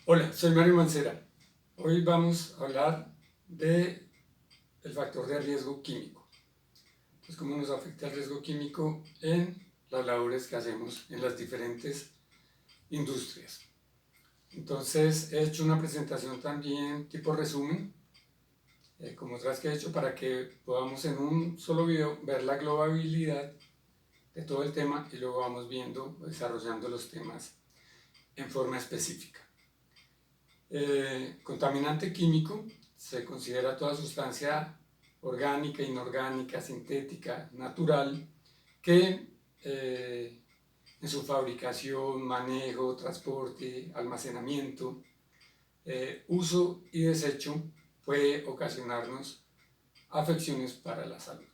Hola, soy Mario Mancera. Hoy vamos a hablar de el factor de riesgo químico. Entonces, cómo nos afecta el riesgo químico en las labores que hacemos en las diferentes industrias. Entonces, he hecho una presentación también tipo resumen, como otras que he hecho, para que podamos en un solo video ver la globabilidad de todo el tema y luego vamos viendo, desarrollando los temas en forma específica. Contaminante químico se considera toda sustancia orgánica, inorgánica, sintética, natural, que en su fabricación, manejo, transporte, almacenamiento, uso y desecho puede ocasionarnos afecciones para la salud.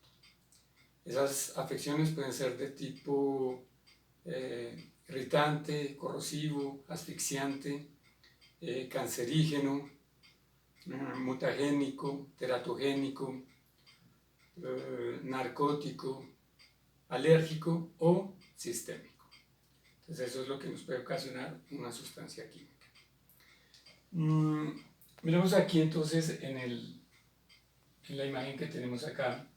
Esas afecciones pueden ser de tipo irritante, corrosivo, asfixiante, cancerígeno, mutagénico, teratogénico, narcótico, alérgico o sistémico. Entonces eso es lo que nos puede ocasionar una sustancia química. Miremos aquí entonces en la imagen que tenemos acá,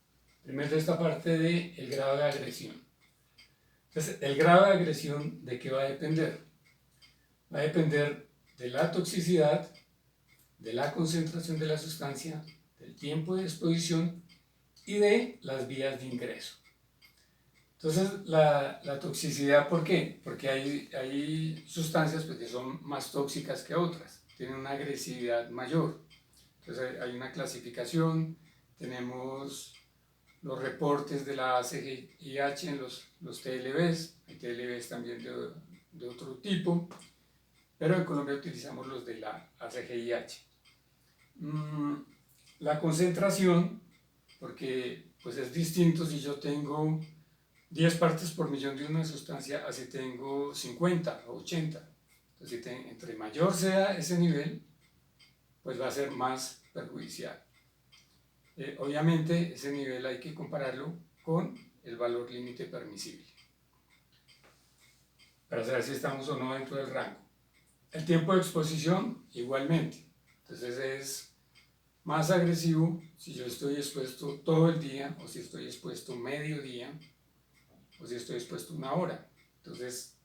primero esta parte del grado de agresión. Entonces, el grado de agresión, ¿de qué va a depender? Va a depender de la toxicidad, de la concentración de la sustancia, del tiempo de exposición y de las vías de ingreso. Entonces, la toxicidad, ¿por qué? Porque hay sustancias pues, que son más tóxicas que otras, tienen una agresividad mayor. Entonces, hay una clasificación, tenemos los reportes de la ACGIH en los TLBs, hay TLBs también de otro tipo, pero en Colombia utilizamos los de la ACGIH. La concentración, porque pues es distinto si yo tengo 10 partes por millón de una sustancia, así tengo 50 o 80. Entonces, entre mayor sea ese nivel, pues va a ser más perjudicial. Obviamente, ese nivel hay que compararlo con el valor límite permisible, para saber si estamos o no dentro del rango. El tiempo de exposición, igualmente. Entonces, es más agresivo si yo estoy expuesto todo el día, o si estoy expuesto medio día, o si estoy expuesto una hora. Entonces,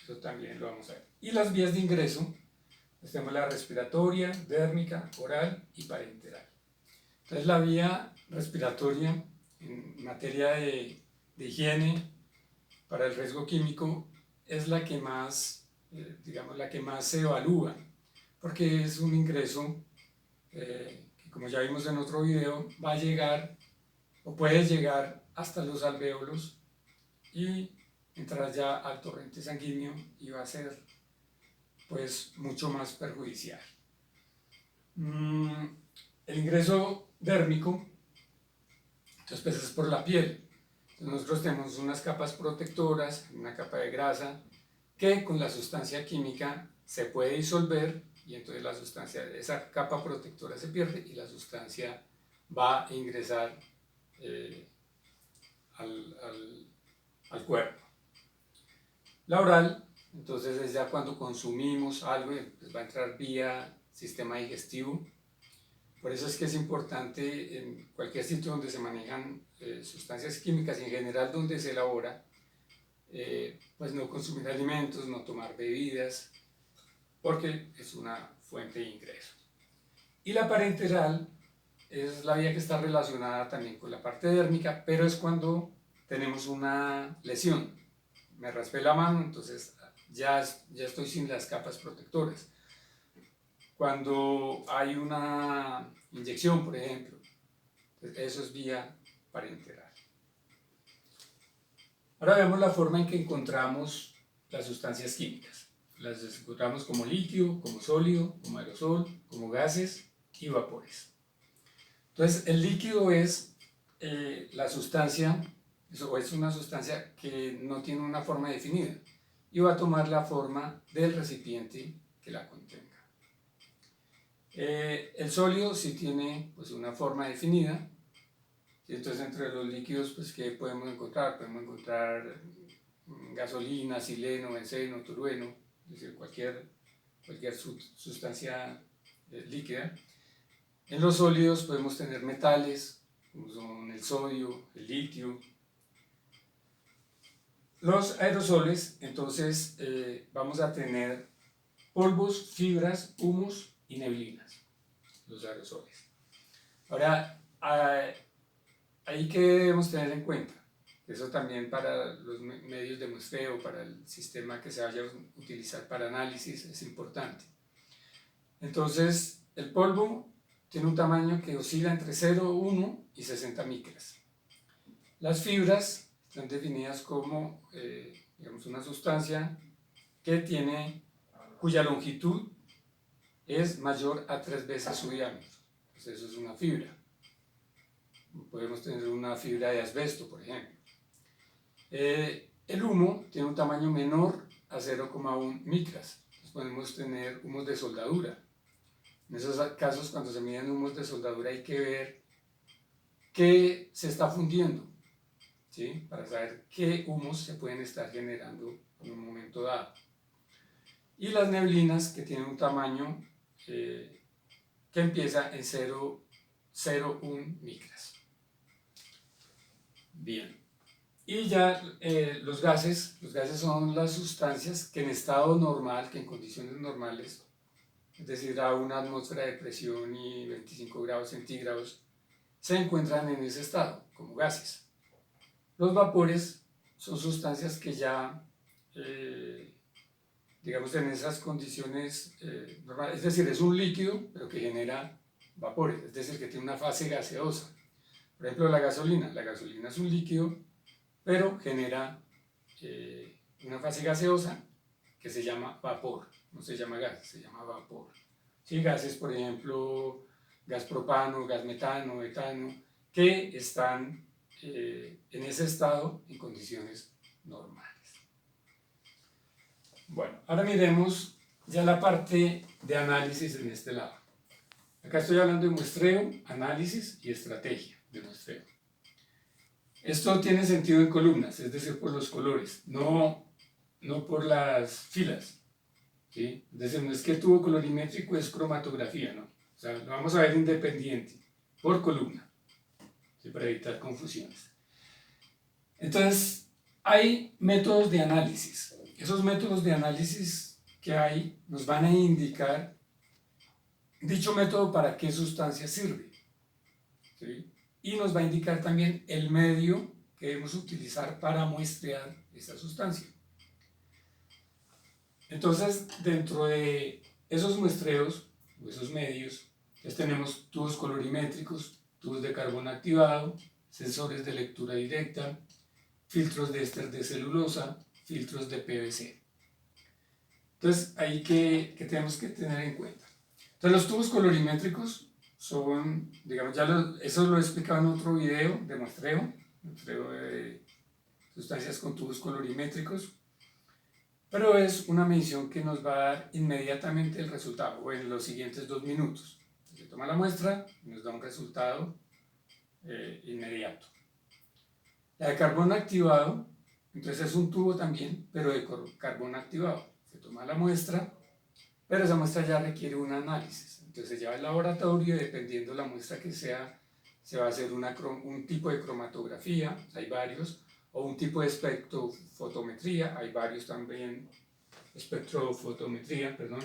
eso también lo vamos a ver. Y las vías de ingreso, pues tenemos la respiratoria, dérmica, oral y parenteral. Entonces, la vía respiratoria, en materia de higiene, para el riesgo químico, es la que más, digamos, la que más se evalúa, porque es un ingreso que, como ya vimos en otro video, va a llegar o puede llegar hasta los alvéolos y entrar ya al torrente sanguíneo y va a ser pues mucho más perjudicial. El ingreso dérmico, entonces pues es por la piel. Entonces, nosotros tenemos unas capas protectoras, una capa de grasa que con la sustancia química se puede disolver y entonces la sustancia, esa capa protectora se pierde y la sustancia va a ingresar al cuerpo. La oral, entonces es ya cuando consumimos algo, pues va a entrar vía sistema digestivo. Por eso es que es importante en cualquier sitio donde se manejan sustancias químicas y en general donde se elabora, pues no consumir alimentos, no tomar bebidas, porque es una fuente de ingreso. Y la parenteral es la vía que está relacionada también con la parte dérmica, pero es cuando tenemos una lesión. Me raspé la mano, entonces ya estoy sin las capas protectoras. Cuando hay una inyección, por ejemplo, eso es vía parenteral. Ahora veamos la forma en que encontramos las sustancias químicas. Las encontramos como líquido, como sólido, como aerosol, como gases y vapores. Entonces, el líquido es la sustancia, o es una sustancia que no tiene una forma definida y va a tomar la forma del recipiente que la contenga. El sólido sí tiene pues, una forma definida. Entonces, entre los líquidos, pues, ¿qué podemos encontrar? Podemos encontrar gasolina, sileno, benceno, tolueno, es decir, cualquier cualquier sustancia líquida. En los sólidos podemos tener metales, como son el sodio, el litio. Los aerosoles, entonces, vamos a tener polvos, fibras, humos y neblinas, los aerosoles. Ahora, ahí que debemos tener en cuenta, eso también para los medios de muestreo, para el sistema que se vaya a utilizar para análisis, es importante. Entonces, el polvo tiene un tamaño que oscila entre 0,1 y 60 micras. Las fibras están definidas como digamos, una sustancia cuya longitud es mayor a 3 veces su diámetro. Entonces, eso es una fibra. Podemos tener una fibra de asbesto, por ejemplo. El humo tiene un tamaño menor a 0,1 micras. Entonces podemos tener humos de soldadura. En esos casos, cuando se miden humos de soldadura, hay que ver qué se está fundiendo, ¿sí? Para saber qué humos se pueden estar generando en un momento dado. Y las neblinas, que tienen un tamaño que empieza en 0,01 micras. Bien. Y ya los gases son las sustancias que en estado normal, que en condiciones normales, es decir, a una atmósfera de presión y 25 grados centígrados, se encuentran en ese estado, como gases. Los vapores son sustancias que ya, digamos, en esas condiciones normales, es decir, es un líquido, pero que genera vapores, es decir, que tiene una fase gaseosa. Por ejemplo, la gasolina es un líquido, pero genera una fase gaseosa que se llama vapor, no se llama gas, se llama vapor. Sí, gases, por ejemplo, gas propano, gas metano, etano, que están en ese estado en condiciones normales. Bueno, ahora miremos ya la parte de análisis en este lado. Acá estoy hablando de muestreo, análisis y estrategia de muestreo. Esto tiene sentido en columnas, es decir, por los colores, no por las filas, ¿sí? Es decir, no es que tubo colorimétrico es cromatografía, ¿no? O sea, lo vamos a ver independiente, por columna, ¿sí? Para evitar confusiones. Entonces, hay métodos de análisis. Esos métodos de análisis que hay nos van a indicar dicho método para qué sustancia sirve, ¿sí? Y nos va a indicar también el medio que debemos utilizar para muestrear esa sustancia. Entonces, dentro de esos muestreos, o esos medios, pues tenemos tubos colorimétricos, tubos de carbón activado, sensores de lectura directa, filtros de éster de celulosa, filtros de PVC. Entonces, ahí que tenemos que tener en cuenta. Entonces, los tubos colorimétricos son, digamos, eso lo he explicado en otro video de muestreo de sustancias con tubos colorimétricos, pero es una medición que nos va a dar inmediatamente el resultado, o en los siguientes 2 minutos. Se toma la muestra y nos da un resultado inmediato. La de carbón activado, entonces es un tubo también, pero de carbón activado. Se toma la muestra, pero esa muestra ya requiere un análisis. Entonces se lleva al laboratorio y dependiendo de la muestra que sea, se va a hacer un tipo de cromatografía, hay varios, o un tipo de espectrofotometría, hay varios también, espectrofotometría, perdón.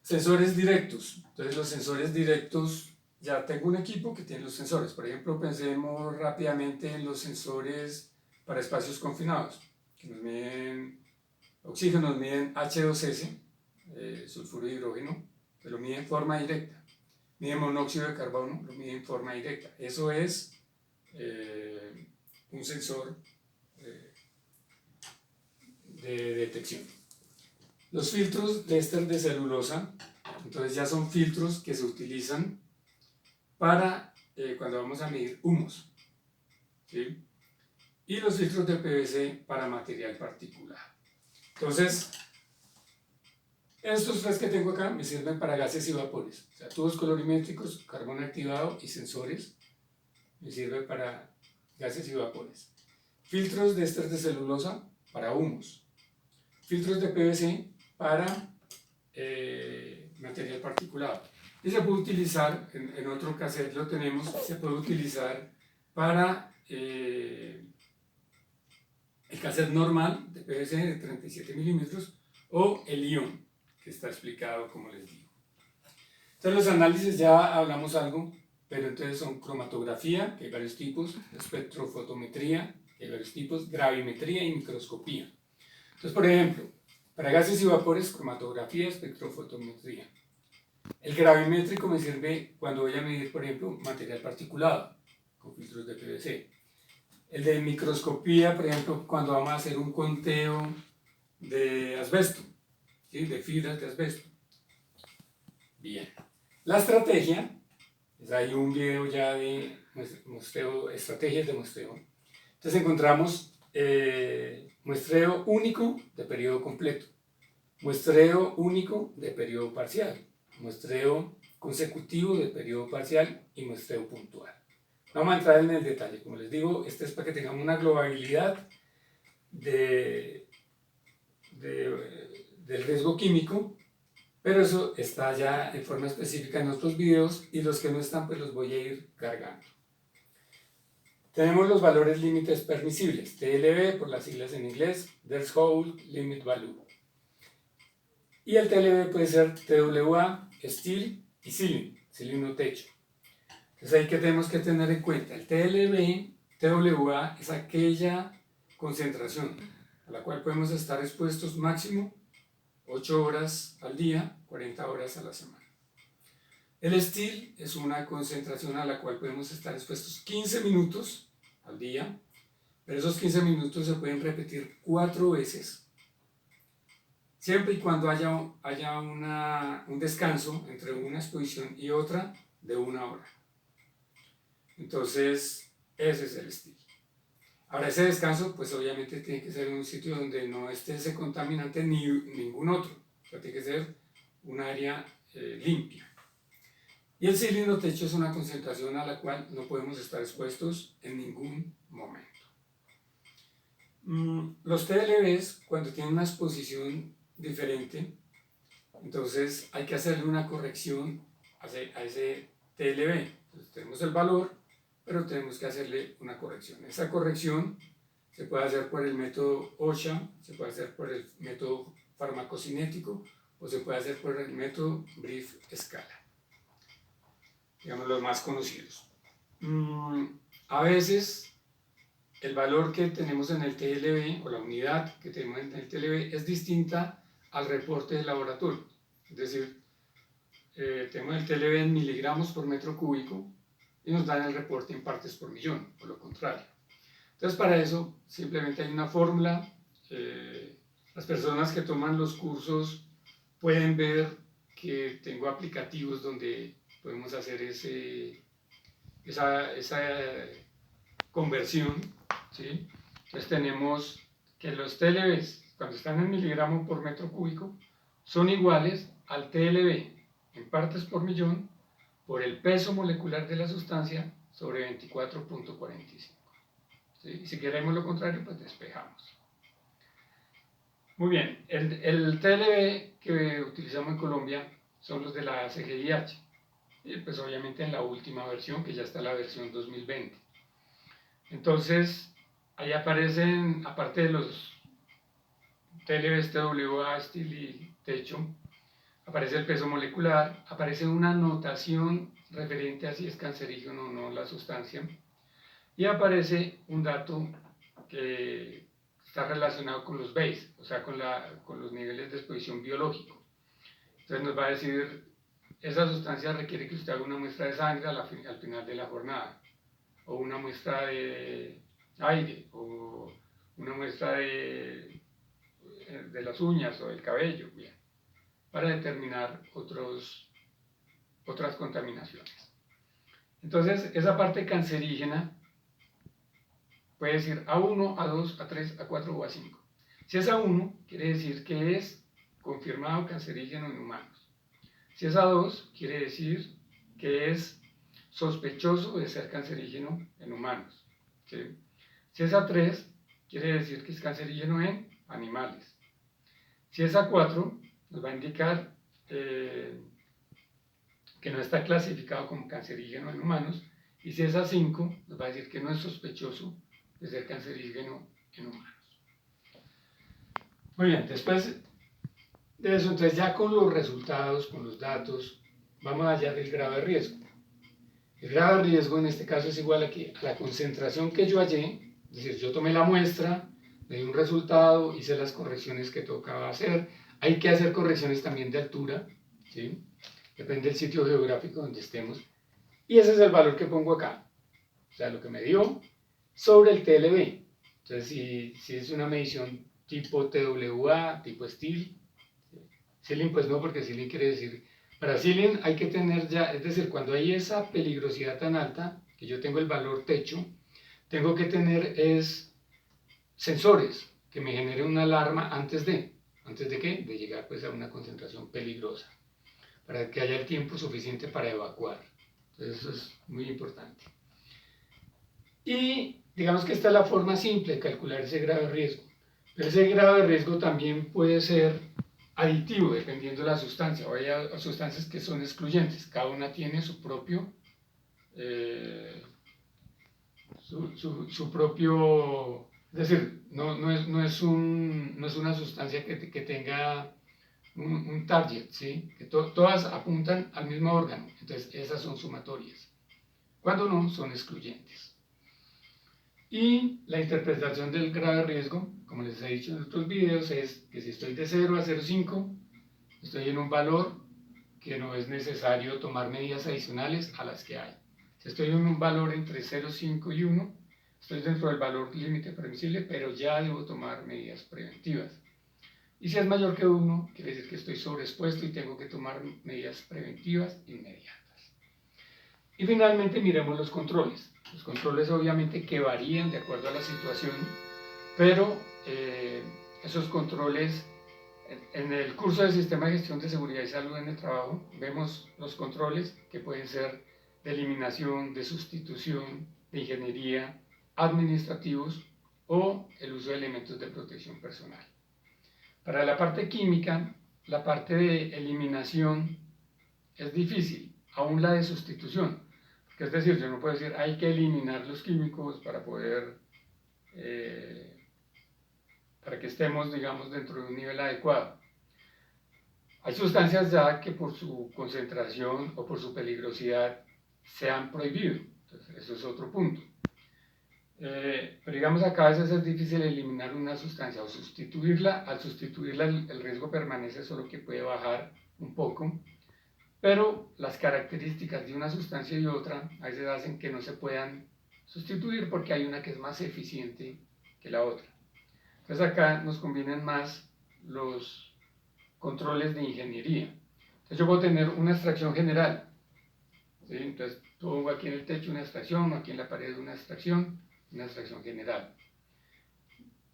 Sensores directos, entonces los sensores directos, ya tengo un equipo que tiene los sensores. Por ejemplo, pensemos rápidamente en los sensores para espacios confinados, que nos miden oxígeno, nos miden H2S, sulfuro de hidrógeno, que lo mide en forma directa. Mide monóxido de carbono, lo mide en forma directa. Eso es un sensor de detección. Los filtros de éster de celulosa, entonces ya son filtros que se utilizan para cuando vamos a medir humos, ¿sí? Y los filtros de PVC para material particular. Entonces, estos tres que tengo acá me sirven para gases y vapores, o sea, tubos colorimétricos, carbón activado y sensores me sirven para gases y vapores. Filtros de éster de celulosa para humos. Filtros de PVC para material particulado. Y se puede utilizar, en otro cassette lo tenemos, se puede utilizar para el cassette normal de PVC de 37 milímetros o el ion, que está explicado como les digo. Entonces los análisis ya hablamos algo, pero entonces son cromatografía, que hay varios tipos, espectrofotometría, que hay varios tipos, gravimetría y microscopía. Entonces, por ejemplo, para gases y vapores, cromatografía, espectrofotometría. El gravimétrico me sirve cuando voy a medir, por ejemplo, material particulado con filtros de PVC. El de microscopía, por ejemplo, cuando vamos a hacer un conteo de asbesto, ¿sí? De fibras de asbesto. Bien. La estrategia, pues hay un video ya de muestreo, estrategias de muestreo. Entonces encontramos muestreo único de periodo completo, muestreo único de periodo parcial, muestreo consecutivo de periodo parcial y muestreo puntual. Vamos a entrar en el detalle. Como les digo, este es para que tengamos una globabilidad del riesgo químico, pero eso está ya en forma específica en otros videos y los que no están pues los voy a ir cargando. Tenemos los valores límites permisibles, TLV por las siglas en inglés, Threshold Limit Value. Y el TLV puede ser TWA, Steel y Ceiling, cilindro techo. Entonces ahí que tenemos que tener en cuenta, el TLV, TWA es aquella concentración a la cual podemos estar expuestos máximo 8 horas al día, 40 horas a la semana. El Steel es una concentración a la cual podemos estar expuestos 15 minutos al día, pero esos 15 minutos se pueden repetir 4 veces, siempre y cuando haya un descanso entre una exposición y otra de 1 hora. Entonces, ese es el Steel. Ahora, ese descanso, pues obviamente tiene que ser en un sitio donde no esté ese contaminante ni ningún otro. O sea, tiene que ser un área limpia. Y el cilindro techo es una concentración a la cual no podemos estar expuestos en ningún momento. Los TLVs, cuando tienen una exposición diferente, entonces hay que hacerle una corrección a ese TLV. Entonces tenemos el valor, pero tenemos que hacerle una corrección. Esa corrección se puede hacer por el método OSHA, se puede hacer por el método farmacocinético o se puede hacer por el método Brief Scala, digamos los más conocidos. A veces el valor que tenemos en el TLV o la unidad que tenemos en el TLV es distinta al reporte del laboratorio. Es decir, tenemos el TLV en miligramos por metro cúbico y nos dan el reporte en partes por millón, o lo contrario. Entonces para eso simplemente hay una fórmula. Las personas que toman los cursos pueden ver que tengo aplicativos donde podemos hacer esa conversión, ¿sí? Entonces tenemos que los TLVs, cuando están en miligramos por metro cúbico, son iguales al TLV en partes por millón por el peso molecular de la sustancia sobre 24.45. ¿Sí? Si queremos lo contrario, pues despejamos. Muy bien, el TLV que utilizamos en Colombia son los de la CGIH. Y pues obviamente en la última versión, que ya está la versión 2020. Entonces, ahí aparecen, aparte de los TLVs, TWA, Steel y techo, aparece el peso molecular, aparece una notación referente a si es cancerígeno o no la sustancia, y aparece un dato que está relacionado con los BASE, o sea, con los niveles de exposición biológico. Entonces nos va a decir, esa sustancia requiere que usted haga una muestra de sangre al final de la jornada, o una muestra de aire, o una muestra de las uñas o del cabello, bien, para determinar otras contaminaciones. Entonces, esa parte cancerígena puede decir A1, A2, A3, A4 o A5. Si es A1, quiere decir que es confirmado cancerígeno en humanos. Si es A2, quiere decir que es sospechoso de ser cancerígeno en humanos. ¿Sí? Si es A3, quiere decir que es cancerígeno en animales. Si es A4, nos va a indicar que no está clasificado como cancerígeno en humanos, y si es A5, nos va a decir que no es sospechoso de ser cancerígeno en humanos. Muy bien, después de eso, entonces ya con los resultados, con los datos, vamos allá del grado de riesgo. El grado de riesgo en este caso es igual a la concentración que yo hallé, es decir, yo tomé la muestra, me di un resultado, hice las correcciones que tocaba hacer. Hay que hacer correcciones también de altura, ¿sí? Depende del sitio geográfico donde estemos. Y ese es el valor que pongo acá, o sea, lo que me dio sobre el TLB. Entonces, si es una medición tipo TWA, tipo STIL, Sealing pues no, porque Sealing quiere decir, para Sealing hay que tener ya, es decir, cuando hay esa peligrosidad tan alta, que yo tengo el valor techo, tengo que tener sensores que me generen una alarma ¿antes de qué? De llegar pues a una concentración peligrosa, para que haya el tiempo suficiente para evacuar. Entonces eso es muy importante. Y digamos que esta es la forma simple de calcular ese grado de riesgo. Pero ese grado de riesgo también puede ser aditivo, dependiendo de la sustancia. O hay sustancias que son excluyentes. Cada una tiene su propio, es decir, no es una sustancia que tenga un target, ¿sí? Que todas apuntan al mismo órgano. Entonces, esas son sumatorias. Cuando no, son excluyentes. Y la interpretación del grado de riesgo, como les he dicho en otros videos, es que si estoy de 0 a 0,5, estoy en un valor que no es necesario tomar medidas adicionales a las que hay. Si estoy en un valor entre 0,5 y 1, estoy dentro del valor límite permisible, pero ya debo tomar medidas preventivas. Y si es mayor que 1, quiere decir que estoy sobreexpuesto y tengo que tomar medidas preventivas inmediatas. Y finalmente miremos los controles. Los controles obviamente que varían de acuerdo a la situación, pero esos controles, en el curso de Sistema de Gestión de Seguridad y Salud en el Trabajo, vemos los controles que pueden ser de eliminación, de sustitución, de ingeniería, administrativos o el uso de elementos de protección personal. Para la parte química, la parte de eliminación es difícil, aún la de sustitución. Es decir, yo no puedo decir hay que eliminar los químicos para poder, para que estemos, digamos, dentro de un nivel adecuado. Hay sustancias ya que por su concentración o por su peligrosidad se han prohibido. Entonces, eso es otro punto. Pero digamos acá a veces es difícil eliminar una sustancia o sustituirla. Al sustituirla el riesgo permanece, solo que puede bajar un poco. Pero las características de una sustancia y otra a veces hacen que no se puedan sustituir porque hay una que es más eficiente que la otra. Entonces acá nos convienen más los controles de ingeniería. Entonces yo puedo tener una extracción general, ¿sí? Entonces pongo aquí en el techo una extracción, o aquí en la pared una extracción general.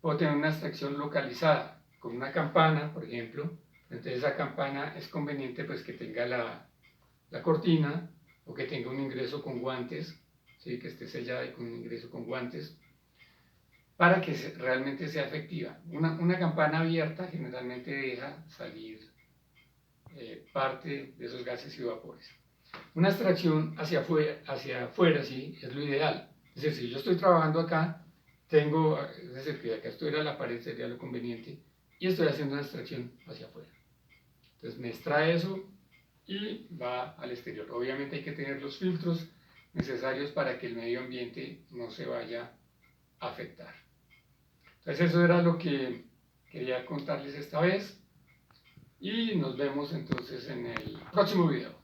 Puedo tener una extracción localizada, con una campana, por ejemplo. Entonces esa campana es conveniente pues que tenga la cortina o que tenga un ingreso con guantes, ¿sí? Que esté sellada y con un ingreso con guantes, para que realmente sea efectiva. Una campana abierta generalmente deja salir parte de esos gases y vapores. Una extracción hacia afuera sí, es lo ideal. Es decir, si yo estoy trabajando acá, es decir, que acá estuviera la pared sería lo conveniente, y estoy haciendo una extracción hacia afuera. Entonces me extrae eso y va al exterior. Obviamente hay que tener los filtros necesarios para que el medio ambiente no se vaya a afectar. Entonces eso era lo que quería contarles esta vez y nos vemos entonces en el próximo video.